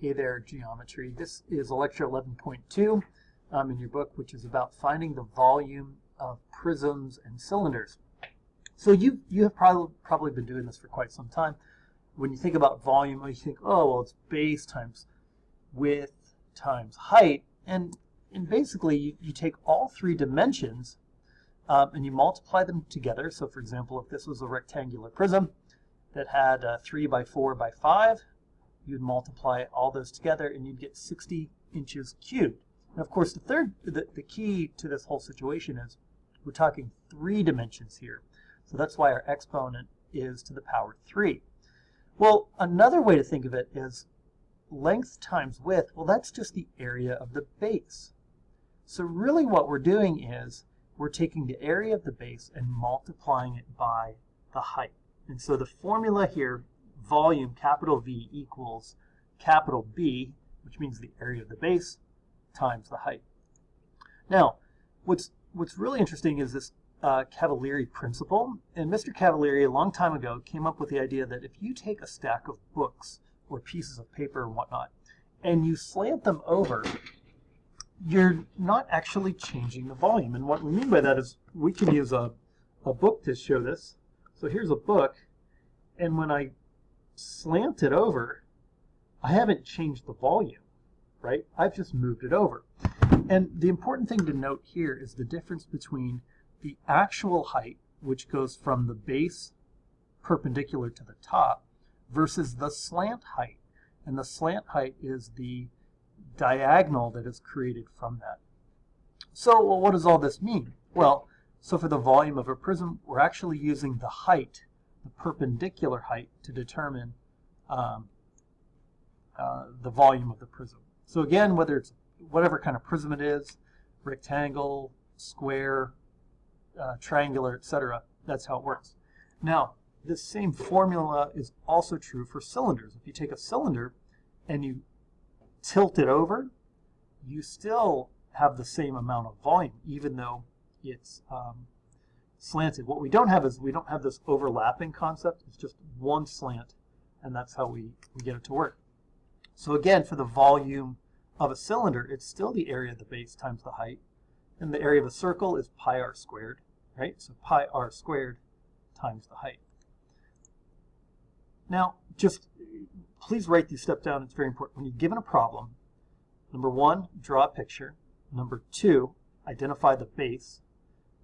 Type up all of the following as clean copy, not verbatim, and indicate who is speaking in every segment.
Speaker 1: Hey there, geometry. This is lecture 11.2 in your book, which is about finding the volume of prisms and cylinders. So you have probably been doing this for quite some time. When you think about volume, you think, oh, well, it's base times width times height. And basically, you take all three dimensions and you multiply them together. So for example, if this was a rectangular prism that had 3 by 4 by 5, you'd multiply all those together and you'd get 60 inches cubed. And of course, the key to this whole situation is we're talking 3 dimensions here. So that's why our exponent is to the power 3. Well, another way to think of it is length times width. Well, that's just the area of the base. So really what we're doing is we're taking the area of the base and multiplying it by the height. And so the formula here, volume, capital V, equals capital B, which means the area of the base, times the height. Now, what's really interesting is this Cavalieri principle. And Mr. Cavalieri, a long time ago, came up with the idea that if you take a stack of books or pieces of paper and whatnot, and you slant them over, you're not actually changing the volume. And what we mean by that is we can use a book to show this. So here's a book, and when I slant it over, I haven't changed the volume, right? I've just moved it over. And the important thing to note here is the difference between the actual height, which goes from the base perpendicular to the top, versus the slant height. And the slant height is the diagonal that is created from that. So, well, what does all this mean? Well, so for the volume of a prism, we're actually using the height, the perpendicular height, to determine the volume of the prism. So again, whether it's whatever kind of prism it is, rectangle, square, triangular, etc., that's how it works. Now, this same formula is also true for cylinders. If you take a cylinder and you tilt it over, you still have the same amount of volume, even though it's slanted. What we don't have is we don't have this overlapping concept. It's just one slant, and that's how we get it to work. So again, for the volume of a cylinder, it's still the area of the base times the height, and the area of a circle is pi r squared, right? So pi r squared times the height. Now, just please write these steps down. It's very important. When you're given a problem, number 1, draw a picture. Number 2, identify the base.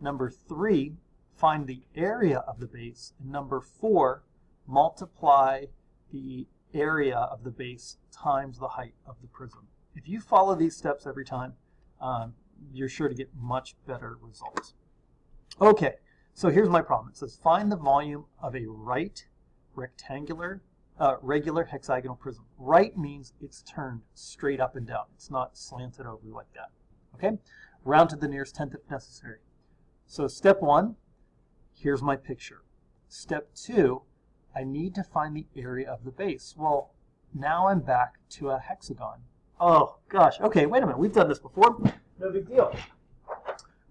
Speaker 1: Number 3, find the area of the base. And number 4, multiply the area of the base times the height of the prism. If you follow these steps every time, you're sure to get much better results. Okay, so here's my problem. It says find the volume of a right rectangular, regular hexagonal prism. Right means it's turned straight up and down. It's not slanted over like that. Okay, round to the nearest tenth if necessary. So step 1, here's my picture. Step 2, I need to find the area of the base. Well, now I'm back to a hexagon. Oh gosh, okay, wait a minute, we've done this before. No big deal.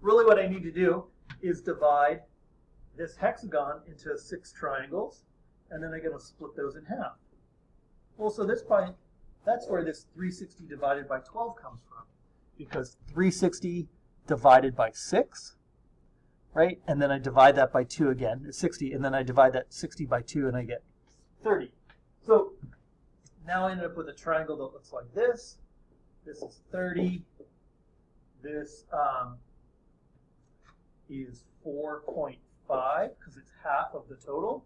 Speaker 1: Really what I need to do is divide this hexagon into 6 triangles, and then I'm going to split those in half. Well, so this point, that's where this 360 divided by 12 comes from, because 360 divided by 6, right? And then I divide that by 2 again, it's 60, and then I divide that 60 by 2 and I get 30. So now I end up with a triangle that looks like this. This is 30. This is 4.5 because it's half of the total.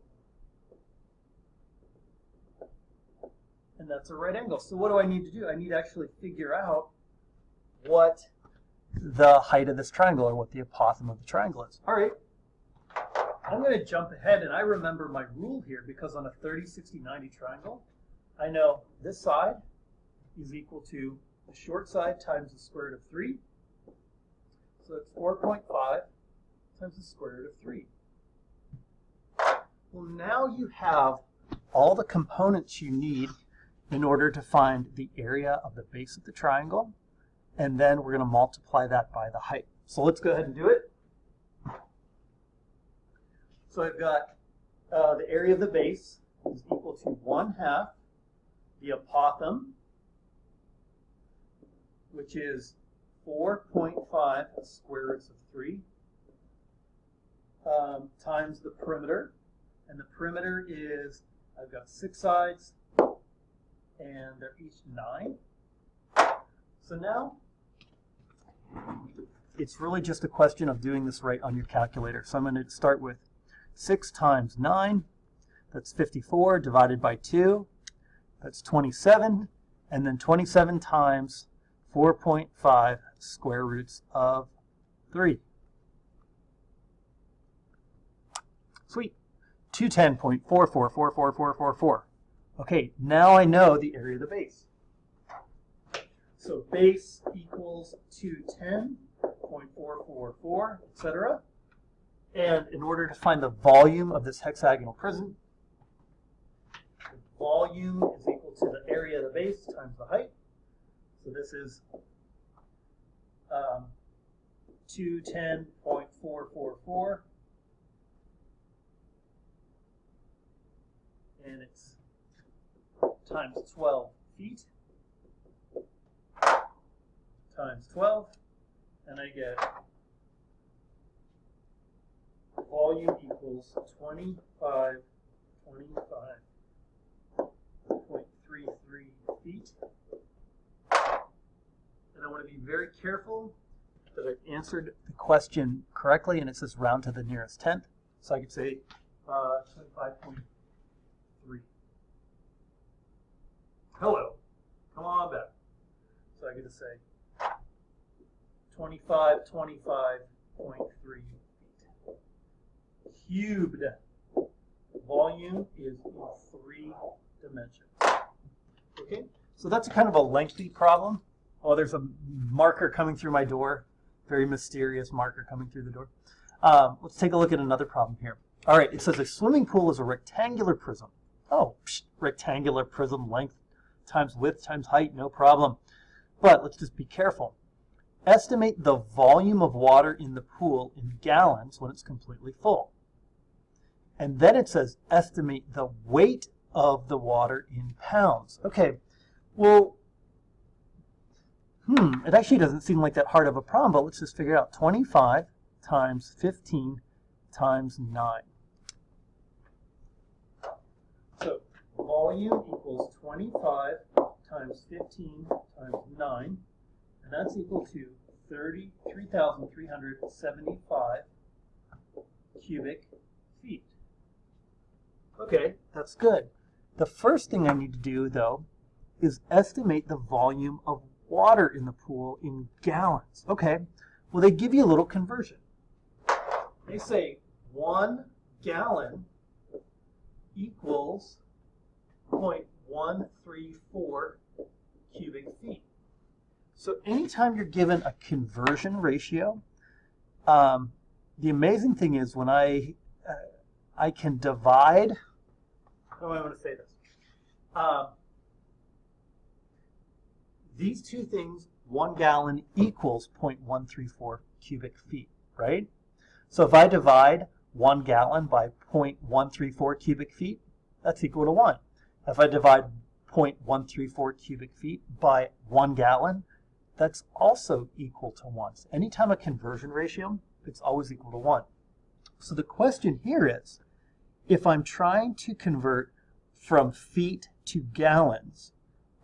Speaker 1: And that's a right angle. So what do I need to do? I need to actually figure out what the height of this triangle, or what the apothem of the triangle is. All right, I'm going to jump ahead, and I remember my rule here, because on a 30, 60, 90 triangle, I know this side is equal to the short side times the square root of 3. So it's 4.5 times the square root of 3. Well, now you have all the components you need in order to find the area of the base of the triangle, and then we're going to multiply that by the height. So let's go ahead and do it. So I've got the area of the base is equal to 1/2 the apothem which is 4.5 square roots of 3 times the perimeter. And the perimeter is, I've got 6 sides, and they're each 9. So now, it's really just a question of doing this right on your calculator. So I'm going to start with 6 times 9, that's 54, divided by 2, that's 27, and then 27 times 4.5 square roots of 3. Sweet. 210.4444444. Okay, now I know the area of the base. So base equals 210.444, etc. And in order to find the volume of this hexagonal prism, the volume is equal to the area of the base times the height. So this is 210.444. And it's times 12 feet times 12, and I get volume equals 25.33 feet. And I want to be very careful that I've answered the question correctly, and it says round to the nearest tenth. So I could say 25.3. Hello, come on back. So I get to say 25.3 feet. Cubed volume is in 3 dimensions. Okay, so that's kind of a lengthy problem. Oh, there's a marker coming through my door. Very mysterious marker coming through the door. Let's take a look at another problem here. All right, it says a swimming pool is a rectangular prism. Oh, rectangular prism length times width times height, no problem. But let's just be careful. Estimate the volume of water in the pool in gallons when it's completely full. And then it says estimate the weight of the water in pounds. Okay, well, it actually doesn't seem like that hard of a problem, but let's just figure it out. 25 times 15 times 9. So volume equals 25 times 15 times 9, and that's equal to 33,375 cubic feet. Okay, that's good. The first thing I need to do, though, is estimate the volume of water in the pool in gallons. Okay, well, they give you a little conversion. They say 1 gallon equals 0.134 cubic feet. So anytime you're given a conversion ratio, the amazing thing is when I can divide, how do I want to say this? These two things, 1 gallon equals 0.134 cubic feet, right? So if I divide 1 gallon by 0.134 cubic feet, that's equal to 1. If I divide 0.134 cubic feet by 1 gallon, that's also equal to 1. So anytime a conversion ratio, it's always equal to 1. So the question here is, if I'm trying to convert from feet to gallons,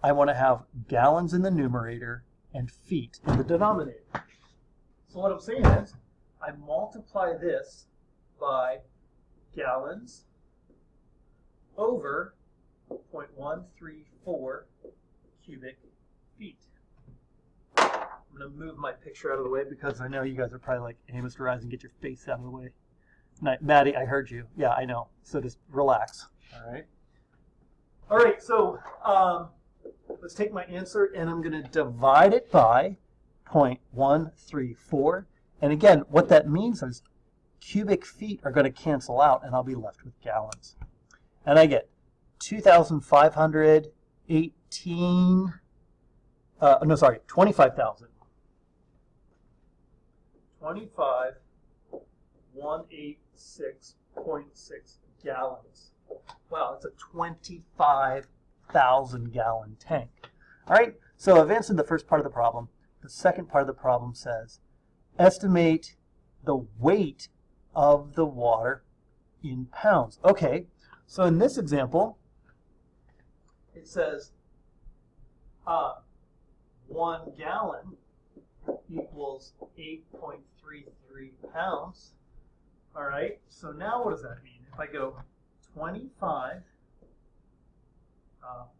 Speaker 1: I want to have gallons in the numerator and feet in the denominator. So what I'm saying is, I multiply this by gallons over 0.134 cubic feet. I'm going to move my picture out of the way because I know you guys are probably like, hey, Mr. Rising, get your face out of the way. Maddie, I heard you. Yeah, I know. So just relax. All right. All right, so let's take my answer, and I'm going to divide it by 0.134. And again, what that means is cubic feet are going to cancel out, and I'll be left with gallons. And I get 2,518, 25,000. 25,186.6 gallons. Wow, that's a 25,000 gallon tank. All right, so I've answered the first part of the problem. The second part of the problem says, estimate the weight of the water in pounds. Okay, so in this example, it says 1 gallon equals 8.33 pounds. All right, so now what does that mean? If I go 25,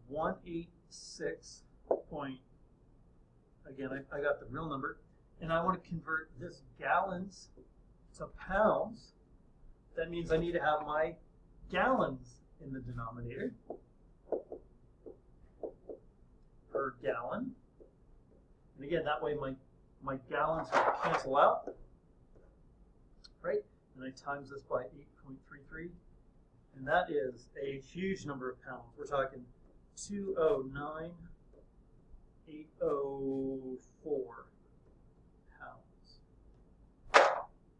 Speaker 1: 186 point, again, I got the real number, and I want to convert this gallons to pounds, that means I need to have my gallons in the denominator. Per gallon. And again, that way my gallons cancel out, right? And I times this by 8.33, and that is a huge number of pounds. We're talking 209,804 pounds.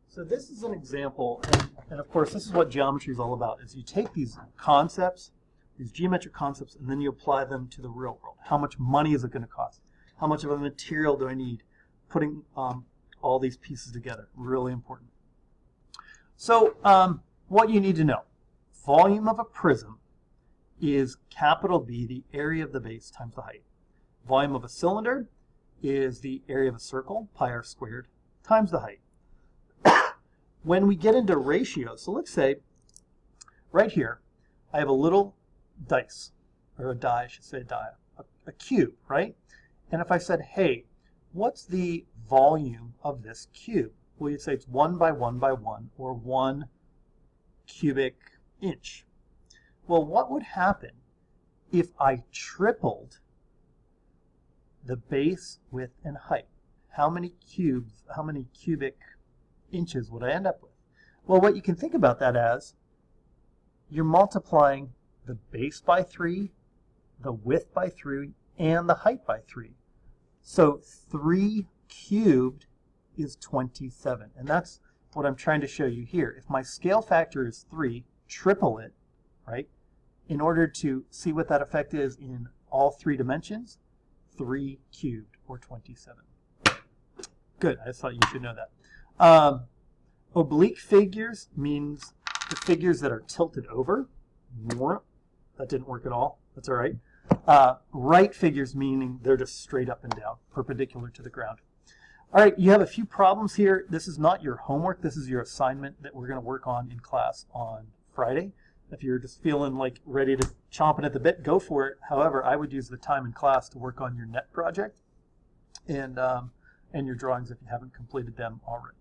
Speaker 1: So this is an example, and of course this is what geometry is all about, is you take these concepts, these geometric concepts, and then you apply them to the real world. How much money is it going to cost? How much of a material do I need? Putting all these pieces together, really important. So what you need to know, volume of a prism is capital B, the area of the base, times the height. Volume of a cylinder is the area of a circle, pi r squared, times the height. When we get into ratios, so let's say right here, I have a little dice, or a die, I should say a cube, right? And if I said, hey, what's the volume of this cube? Well, you'd say it's 1 by 1 by 1, or 1 cubic inch. Well, what would happen if I tripled the base, width, and height? How many cubic inches would I end up with? Well, what you can think about that as, you're multiplying the base by 3, the width by 3, and the height by 3. So 3 cubed is 27. And that's what I'm trying to show you here. If my scale factor is 3, triple it, right? In order to see what that effect is in all 3 dimensions, 3 cubed, or 27. Good, I just thought you should know that. Oblique figures means the figures that are tilted over. That didn't work at all. That's all right. Right figures meaning they're just straight up and down, perpendicular to the ground. All right, you have a few problems here. This is not your homework. This is your assignment that we're going to work on in class on Friday. If you're just feeling like ready to chomp it at the bit, go for it. However, I would use the time in class to work on your net project and your drawings if you haven't completed them already.